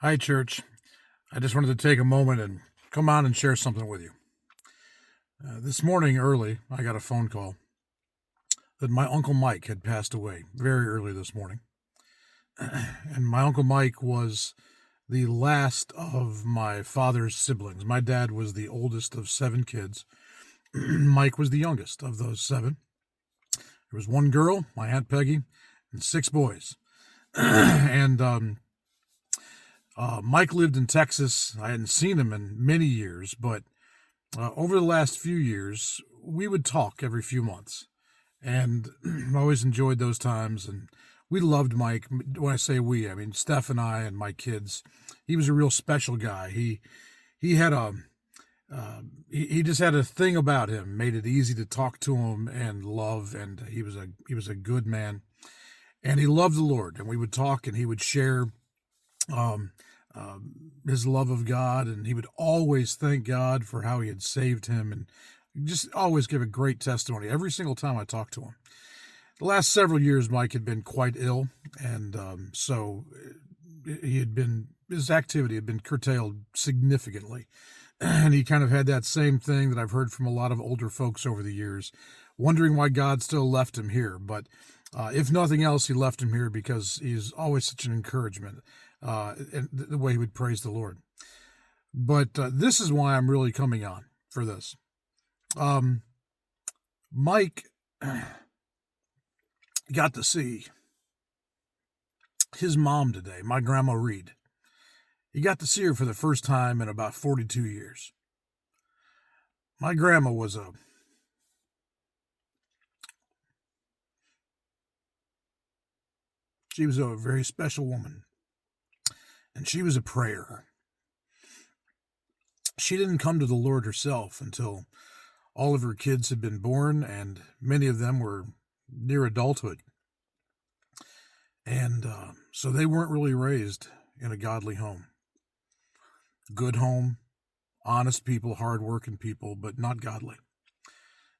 Hi, church. I just wanted to take a moment and come on and share something with you. This morning early, I got a phone call that my Uncle Mike had passed away very early this morning. And my Uncle Mike was the last of my father's siblings. My dad was the oldest of 7 kids. Mike was the youngest of those 7. There was one girl, my Aunt Peggy, and 6 boys. and Mike lived in Texas. I hadn't seen him in many years, but over the last few years, we would talk every few months. And I always enjoyed those times. And we loved Mike. When I say we, I mean Steph and I and my kids. He was a real special guy. He had he just had a thing about him, made it easy to talk to him and love. And he was a good man, and he loved the Lord. And we would talk, and he would share um, his love of God, and he would always thank God for how he had saved him, and just always give a great testimony every single time I talked to him. The last several years, Mike had been quite ill, and so his activity had been curtailed significantly. And he kind of had that same thing that I've heard from a lot of older folks over the years, wondering why God still left him here. But if nothing else, he left him here because he's always such an encouragement, and the way he would praise the Lord. But this is why I'm really coming on for this. Mike got to see his mom today, my Grandma Reed. He got to see her for the first time in about 42 years. My grandma was she was a very special woman, and she was a prayer. She didn't come to the Lord herself until all of her kids had been born, and many of them were near adulthood. And so they weren't really raised in a godly home. Good home, honest people, hardworking people, but not godly.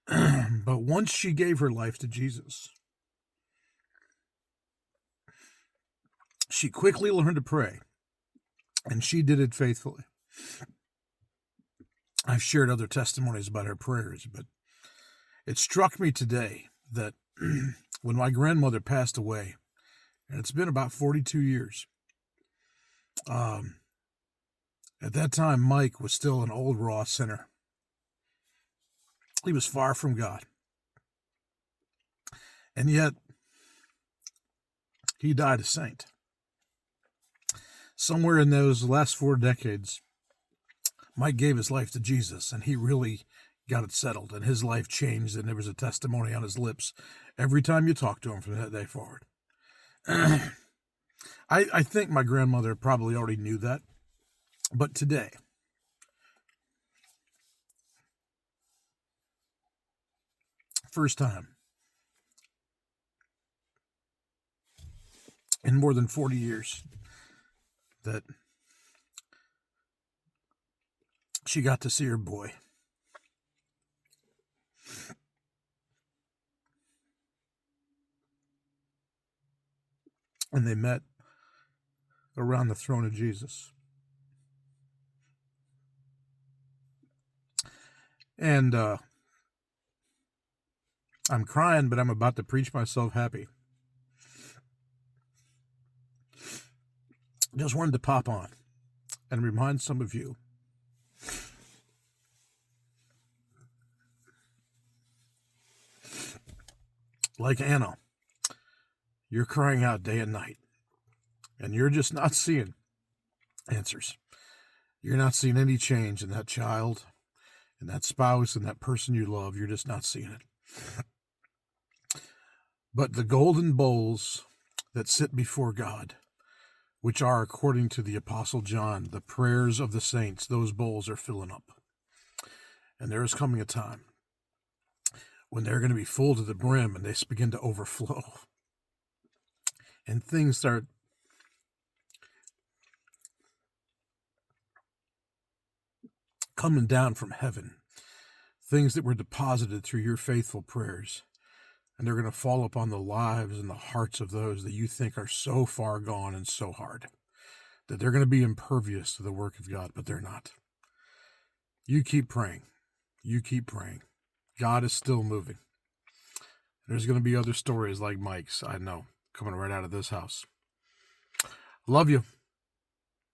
But once she gave her life to Jesus, she quickly learned to pray, and she did it faithfully. I've shared other testimonies about her prayers, but it struck me today that when my grandmother passed away, and it's been about 42 years, at that time, Mike was still an old raw sinner. He was far from God. And yet, he died a saint. Somewhere in those last 4 decades, Mike gave his life to Jesus, and he really got it settled, and his life changed, and there was a testimony on his lips every time you talked to him from that day forward. I think my grandmother probably already knew that, but today, first time in more than 40 years that she got to see her boy. And they met around the throne of Jesus. And I'm crying, but I'm about to preach myself happy. Just wanted to pop on and remind some of you, like Anna, you're crying out day and night, and you're just not seeing answers. You're not seeing any change in that child, and that spouse, and that person you love. You're just not seeing it. But the golden bowls that sit before God, which are, according to the Apostle John, the prayers of the saints, those bowls are filling up. And there is coming a time when they're going to be full to the brim, and they begin to overflow. And things start coming down from heaven. Things that were deposited through your faithful prayers. And they're going to fall upon the lives and the hearts of those that you think are so far gone and so hard. that they're going to be impervious to the work of God, but they're not. You keep praying. You keep praying. God is still moving. There's going to be other stories like Mike's, I know, coming right out of this house. Love you.